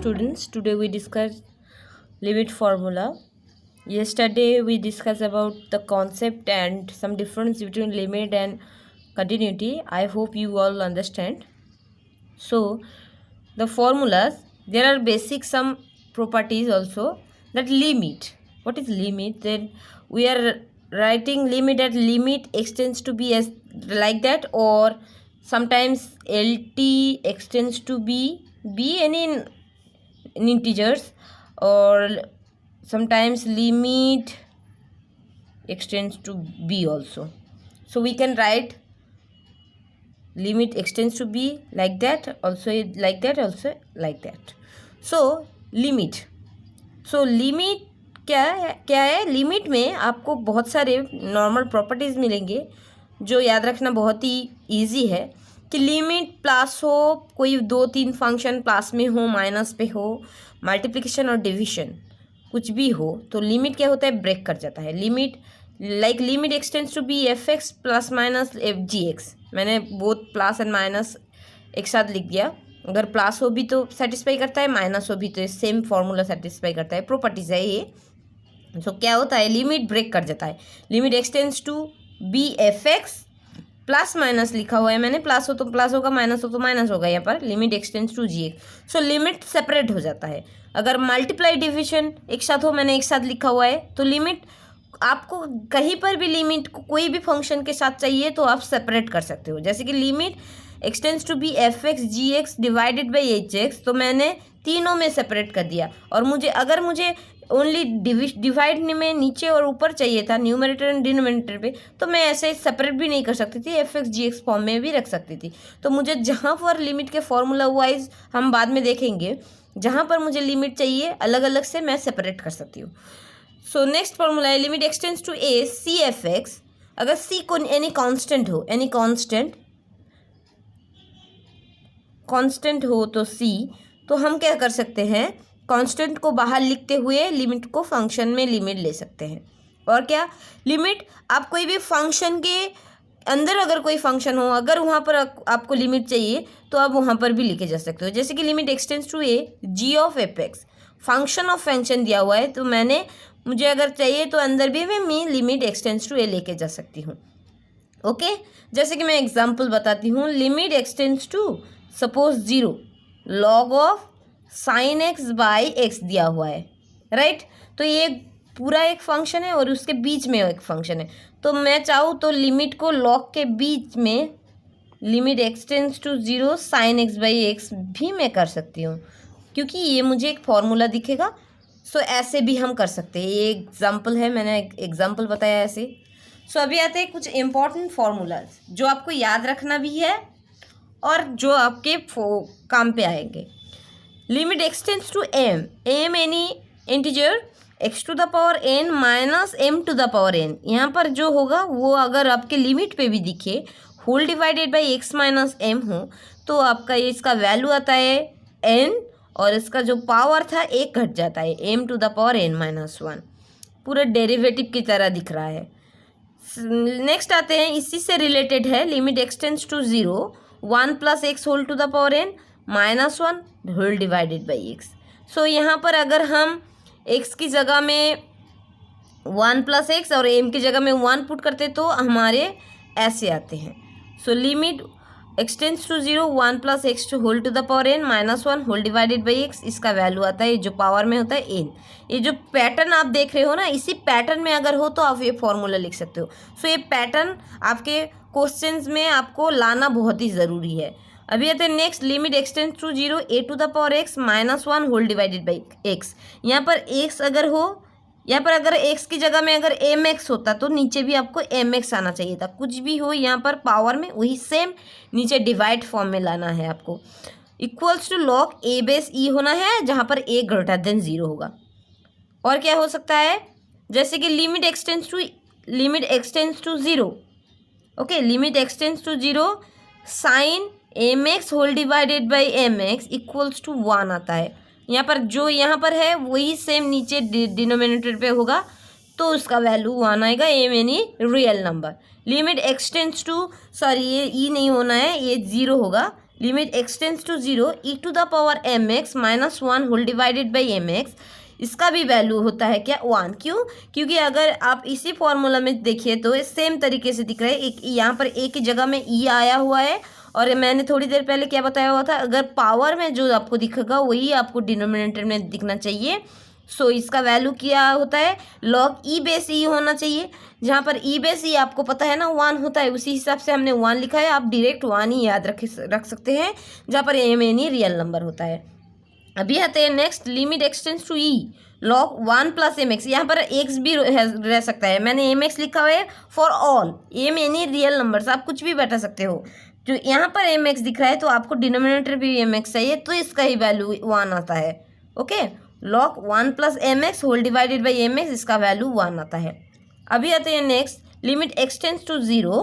students, today we discuss limit formula. Yesterday we discussed about the concept and some difference between limit and continuity. I hope you all understand. So the formulas, there are basic some properties also. That limit, what is limit? Then we are writing limit at limit extends to be as like that, or sometimes LT extends to B any in integers, or sometimes limit extends to B also. So we can write limit extends to B like that, also like that, also like that. So limit, क्या है limit में आपको बहुत सारे normal properties मिलेंगे जो याद रखना बहुत ही ईजी है कि लिमिट प्लस हो, कोई 2-3 फंक्शन प्लस में हो, माइनस पे हो, मल्टीप्लिकेशन और डिविजन कुछ भी हो, तो लिमिट क्या होता है, ब्रेक कर जाता है। Limit like limit x tends to b f x plus minus f g x, मैंने बोथ प्लस एंड माइनस एक साथ लिख दिया। अगर प्लस हो भी तो सेटिस्फाई करता है, माइनस हो भी तो सेम फॉर्मूला सेटिस्फाई करता है, प्रॉपर्टीज है ये। सो क्या होता है, लिमिट ब्रेक कर जाता है। Limit x tends to b f x plus minus लिखा हुआ है मैंने, प्लस हो तो प्लस होगा, माइनस हो तो माइनस होगा। यहाँ पर limit x tends to g x, so limit separate हो जाता है। अगर मल्टीप्लाई डिविजन एक साथ हो, मैंने एक साथ लिखा हुआ है, तो लिमिट आपको कहीं पर भी लिमिट को कोई भी फंक्शन के साथ चाहिए तो आप सेपरेट कर सकते हो। जैसे कि limit x tends to b f x g x divided by h x, तो मैंने तीनों में सेपरेट कर दिया। और अगर मुझे ओनली डिवाइड में नीचे और ऊपर चाहिए था, न्यूमरेटर एंड डिनोमिनेटर पे, तो मैं ऐसे सेपरेट भी नहीं कर सकती थी, F x g x form में भी रख सकती थी। तो मुझे जहाँ पर लिमिट के फॉर्मूला वाइज हम बाद में देखेंगे, जहाँ पर मुझे लिमिट चाहिए अलग अलग से मैं सेपरेट कर सकती हूँ। सो नेक्स्ट फॉर्मूला है limit x tends to A C F x. अगर सी को एनी कांस्टेंट हो, एनी कांस्टेंट हो तो सी, तो हम क्या कर सकते हैं, कांस्टेंट को बाहर लिखते हुए लिमिट को फंक्शन में लिमिट ले सकते हैं। और क्या, लिमिट आप कोई भी फंक्शन के अंदर अगर कोई फंक्शन हो, अगर वहाँ पर आपको लिमिट चाहिए तो आप वहाँ पर भी लिखे जा सकते हो। जैसे कि limit x tends to a g of f x, function of function दिया हुआ है, तो मुझे अगर चाहिए तो अंदर भी मैं लिमिट एक्सटेंड्स टू ए लेके जा सकती हूँ। ओके, जैसे कि मैं एग्जांपल बताती हूँ। Limit x tends to suppose 0 log of sine x by x दिया हुआ है, राइट। तो ये पूरा एक फंक्शन है और उसके बीच में एक फंक्शन है, तो मैं चाहूँ तो लिमिट को लॉग के बीच में limit x tends to 0 sine x by x भी मैं कर सकती हूँ, क्योंकि ये मुझे एक फॉर्मूला दिखेगा। सो ऐसे भी हम कर सकते हैं। ये एग्जाम्पल है, मैंने एग्जाम्पल बताया ऐसे। सो अभी आते हैं कुछ इंपॉर्टेंट फार्मूलाज जो आपको याद रखना भी है और जो आपके काम पे आएंगे। Limit x tends to m any integer x to the power n minus m to the power n. यहाँ पर जो होगा वो अगर आपके लिमिट पे भी दिखे, whole divided by x minus m हो, तो आपका इसका वैल्यू आता है एन, और इसका जो पावर था एक घट जाता है, m to the power n minus 1, पूरा डेरिवेटिव की तरह दिख रहा है। नेक्स्ट आते हैं, इसी से रिलेटेड है, limit x tends to 0 1 plus x whole to the power n minus 1 whole divided by x. So यहाँ पर अगर हम एक्स की जगह में 1 प्लस एक्स और एम की जगह में 1 पुट करते तो हमारे ऐसे आते हैं। So limit x tends to 0 1 plus x to whole to the power n minus 1 whole divided by x, इसका वैल्यू आता है जो पावर में होता है एन। ये जो पैटर्न आप देख रहे हो ना, इसी पैटर्न में अगर हो तो आप ये फॉर्मूला लिख सकते हो। सो ये पैटर्न आपके क्वेश्चंस में आपको लाना बहुत ही ज़रूरी है। अभी आते हैं next, limit x tends to 0 a to the power x minus 1 whole divided by x. यहाँ पर एक्स अगर हो, यहाँ पर अगर एक्स की जगह में अगर एम एक्स होता तो नीचे भी आपको एम एक्स आना चाहिए था। कुछ भी हो यहाँ पर पावर में वही सेम नीचे डिवाइड फॉर्म में लाना है आपको। Equals to log a base e होना है, जहाँ पर ए ग्रेटर देन 0 होगा। और क्या हो सकता है, जैसे कि limit x tends to 0, okay, limit x tends to 0 sine m x whole divided by m x equals to 1 आता है। यहाँ पर जो यहाँ पर है वही सेम नीचे डिनोमिनेटर पे होगा, तो उसका वैल्यू 1 आएगा, एम यानी real number. Limit x tends to, sorry ये ई नहीं होना है, ये 0 होगा। Limit x tends to 0 e to the power m x minus 1 whole divided by m x, इसका भी वैल्यू होता है क्या 1। क्यों? क्योंकि अगर आप इसी फॉर्मूला में देखिए तो सेम तरीके से दिख रहा है, एक यहाँ पर एक ही जगह में ई आया हुआ है और मैंने थोड़ी देर पहले क्या बताया हुआ था, अगर पावर में जो आपको दिखेगा वही आपको डिनोमिनेटर में दिखना चाहिए। सो इसका वैल्यू क्या होता है, लॉग ई बेस ई होना चाहिए। जहाँ पर ई बेस ई आपको पता है ना 1 होता है, उसी हिसाब से हमने 1 लिखा है। आप डायरेक्ट 1 ही याद रख सकते हैं, जहाँ पर एम एन ही रियल नंबर होता है। अभी आते हैं next, limit x tends to e log 1 plus m x. यहाँ पर एक्स भी रह सकता है, मैंने एम एक्स लिखा हुआ है for all m any real numbers, आप कुछ भी बैठा सकते हो। जो यहाँ पर एम एक्स दिख रहा है तो आपको डिनोमिनेटर भी एम एक्स चाहिए, तो इसका ही वैल्यू 1 आता है। Okay, log 1 plus m x whole divided by m x, इसका वैल्यू 1 आता है। अभी आते हैं next, limit x tends to 0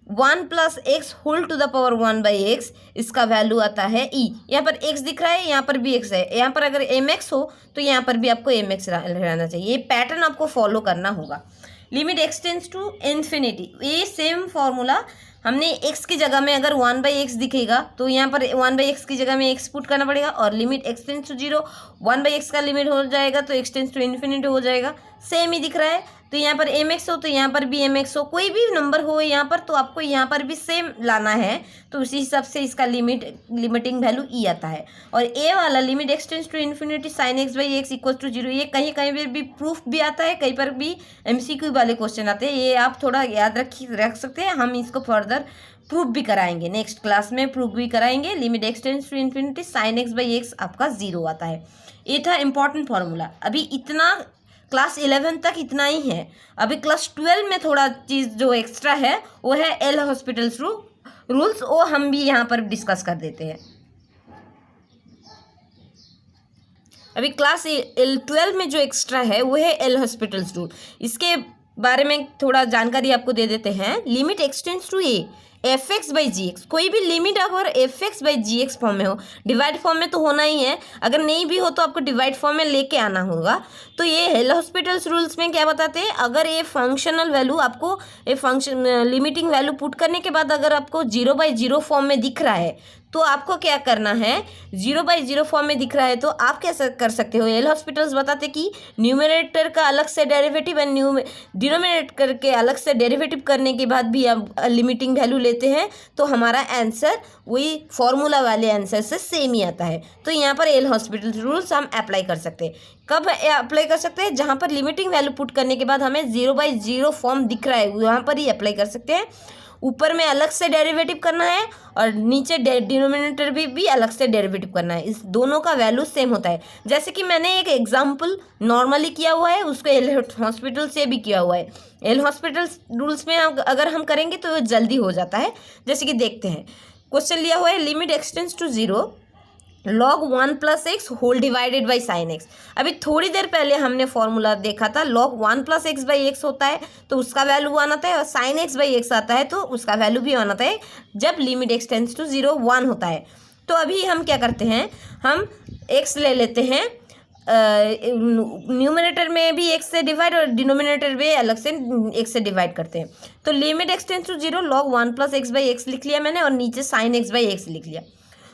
1 plus x whole to the power 1 by x, इसका वैल्यू आता है ई। यहाँ पर एक्स दिख रहा है, यहाँ पर भी एक्स है, यहाँ पर अगर एम एक्स हो तो यहाँ पर भी आपको एम एक्स रहना चाहिए। ये पैटर्न आपको फॉलो करना होगा। Limit x tends to infinity, ये सेम फॉर्मूला हमने एक्स की जगह में अगर 1 बाई एक्स दिखेगा तो यहाँ पर 1 बाई एक्स की जगह में एक्स पुट करना पड़ेगा, और limit x tends to 0 1 by x का लिमिट हो जाएगा तो एक्स टेंस टू इन्फिनिटी हो जाएगा। सेम ही दिख रहा है, तो यहाँ पर एम एक्स हो तो यहाँ पर भी एम एक्स हो, कोई भी नंबर हो यहाँ पर तो आपको यहाँ पर भी सेम लाना है, तो उसी हिसाब से इसका लिमिटिंग वैल्यू ई आता है। और ए वाला limit x tends to infinity sine x by x equal to 0, ये कहीं कहीं पर भी प्रूफ भी आता है, कहीं पर भी एमसीक्यू वाले क्वेश्चन आते हैं, ये आप थोड़ा याद रख सकते हैं। हम इसको फर्दर प्रूफ भी कराएंगे, नेक्स्ट क्लास में प्रूफ भी कराएंगे। Limit x tends to infinity sine x by x आपका 0 आता है। ये था इंपॉर्टेंट फॉर्मूला। अभी इतना क्लास 11 तक इतना ही है। अभी क्लास 12 में थोड़ा चीज़ जो एक्स्ट्रा है वो है एल हॉस्पिटल्स रूल्स, वो हम भी यहाँ पर डिस्कस कर देते हैं। अभी क्लास 12 में जो एक्स्ट्रा है वो है एल हॉस्पिटल्स रूल, इसके बारे में थोड़ा जानकारी आपको दे देते हैं। Limit x tends to a f x by g x, कोई भी लिमिट अगर f x by g x form में हो, डिवाइड फॉर्म में तो होना ही है, अगर नहीं भी हो तो आपको डिवाइड फॉर्म में लेके आना होगा। तो ये एल हॉस्पिटल्स रूल्स में क्या बताते हैं, अगर ये फंक्शनल वैल्यू आपको ये फंक्शन लिमिटिंग वैल्यू पुट करने के बाद अगर आपको 0/0 फॉर्म में दिख रहा है तो आपको क्या करना है, 0/0 फॉर्म में दिख रहा है तो आप कैसे कर सकते हो। एल हॉस्पिटल्स बताते कि न्यूमरेटर का अलग से डेरिवेटिव एंड डिनोमिनेटर के अलग से डेरिवेटिव करने के बाद भी आप लिमिटिंग वैल्यू लेते हैं तो हमारा आंसर वही फॉर्मूला वाले आंसर से सेम ही आता है। तो यहाँ पर एल हॉस्पिटल रूल्स हम अप्लाई कर सकते हैं। कब अप्लाई कर सकते हैं, जहाँ पर लिमिटिंग वैल्यू पुट करने के बाद हमें 0/0 फॉर्म दिख रहा है वहाँ पर ही अप्लाई कर सकते हैं। ऊपर में अलग से डेरिवेटिव करना है और नीचे डिनोमिनेटर भी अलग से डेरिवेटिव करना है, इस दोनों का वैल्यू सेम होता है। जैसे कि मैंने एक एग्जांपल नॉर्मली किया हुआ है, उसको एल हॉस्पिटल से भी किया हुआ है। एल हॉस्पिटल रूल्स में अगर हम करेंगे तो जल्दी हो जाता है। जैसे कि देखते हैं, क्वेश्चन लिया हुआ है limit x tends to 0 log 1 plus x whole divided by sine x. अभी थोड़ी देर पहले हमने फॉर्मूला देखा था, log 1 plus x by x होता है तो उसका वैल्यू 1 आता है, और साइन एक्स बाई एक्स आता है तो उसका वैल्यू भी 1 आता है जब लिमिट एक्स टेंस टू 0 1 होता है। तो अभी हम क्या करते हैं, हम एक्स ले लेते हैं, न्यूमरेटर में भी एक्स से डिवाइड और डिनोमिनेटर में अलग से एक्स से डिवाइड करते हैं। तो limit x tends to 0 log 1 plus x by x लिख लिया मैंने और नीचे साइन एक्स बाई एक्स लिख लिया।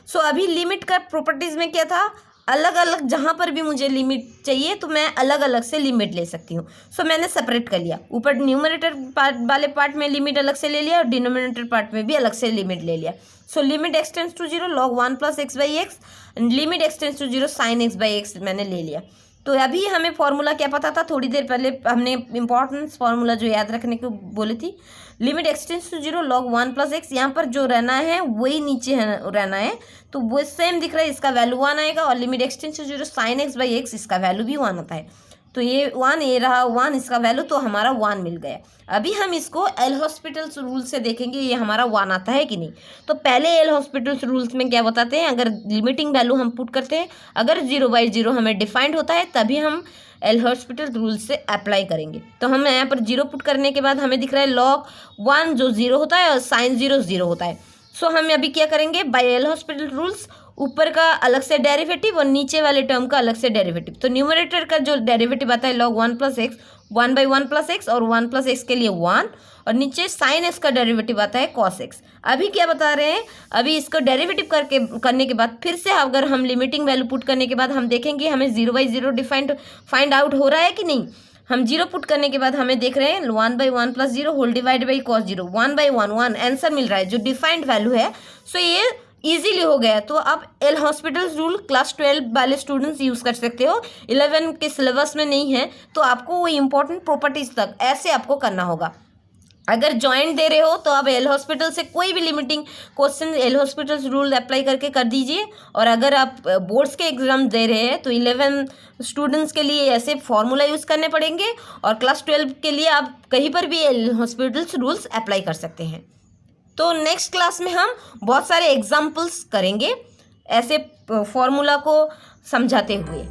सो अभी लिमिट का प्रॉपर्टीज़ में क्या था, अलग अलग जहाँ पर भी मुझे लिमिट चाहिए तो मैं अलग अलग से लिमिट ले सकती हूँ। सो मैंने सेपरेट कर लिया, ऊपर न्यूमरेटर पार्ट वाले पार्ट में लिमिट अलग से ले लिया और डिनोमिनेटर पार्ट में भी अलग से लिमिट ले लिया। So limit x tends to 0 log 1 plus x by x, limit x tends to 0 sine x by x मैंने ले लिया। तो अभी हमें फॉर्मूला क्या पता था, थोड़ी देर पहले हमने इंपॉर्टेंस फॉर्मूला जो याद रखने को बोली थी, limit x tends to 0 log 1 plus x, यहाँ पर जो रहना है वही नीचे रहना है तो वो सेम दिख रहा है, इसका वैल्यू 1 आएगा। और limit x tends to 0 sine x by x, इसका वैल्यू भी 1 आता है। तो ये 1, ये रहा 1 इसका वैल्यू, तो हमारा 1 मिल गया। अभी हम इसको एल हॉस्पिटल्स रूल से देखेंगे ये हमारा 1 आता है कि नहीं। तो पहले एल हॉस्पिटल्स रूल्स में क्या बताते हैं, अगर लिमिटिंग वैल्यू हम पुट करते हैं, अगर 0/0 हमें डिफाइंड होता है तभी हम एल हॉस्पिटल रूल से अप्लाई करेंगे। तो हम यहाँ पर 0 पुट करने के बाद हमें दिख रहा है log 1 जो 0 होता है और साइन 0 0 होता है। सो हम अभी क्या करेंगे, बाय एल हॉस्पिटल रूल्स ऊपर का अलग से डेरिवेटिव और नीचे वाले टर्म का अलग से डेरिवेटिव। तो न्यूमरेटर का जो डेरिवेटिव आता है log 1 plus x, 1/1 plus x और 1 प्लस एक्स के लिए 1, और नीचे साइन एक्स का डेरिवेटिव आता है cos एक्स। अभी क्या बता रहे हैं, अभी इसको डेरिवेटिव करने के बाद फिर से अगर हम लिमिटिंग वैल्यू पुट करने के बाद हम देखेंगे हमें 0/0 डिफाइंड फाइंड आउट हो रहा है कि नहीं। हम 0 पुट करने के बाद हमें देख रहे हैं 1/1 plus 0 whole divide by cos 0, 1/1 1 answer मिल रहा है जो डिफाइंड वैल्यू है। सो ये इजीली हो गया। तो आप एल हॉस्पिटल्स रूल क्लास 12 वाले स्टूडेंट्स यूज़ कर सकते हो, 11 के सिलेबस में नहीं है तो आपको वो इंपॉर्टेंट प्रॉपर्टीज तक ऐसे आपको करना होगा। अगर जॉइंट दे रहे हो तो आप एल हॉस्पिटल से कोई भी limiting question L hospitals rule apply करके कर दीजिए। और अगर आप बोर्ड्स के एग्जाम दे रहे हैं तो 11 स्टूडेंट्स के लिए ऐसे फॉर्मूला यूज़ करने पड़ेंगे, और क्लास 12 के लिए आप कहीं पर भी एल हॉस्पिटल्स रूल्स अप्लाई कर सकते हैं। तो नेक्स्ट क्लास में हम बहुत सारे एग्जाम्पल्स करेंगे ऐसे फॉर्मूला को समझाते हुए।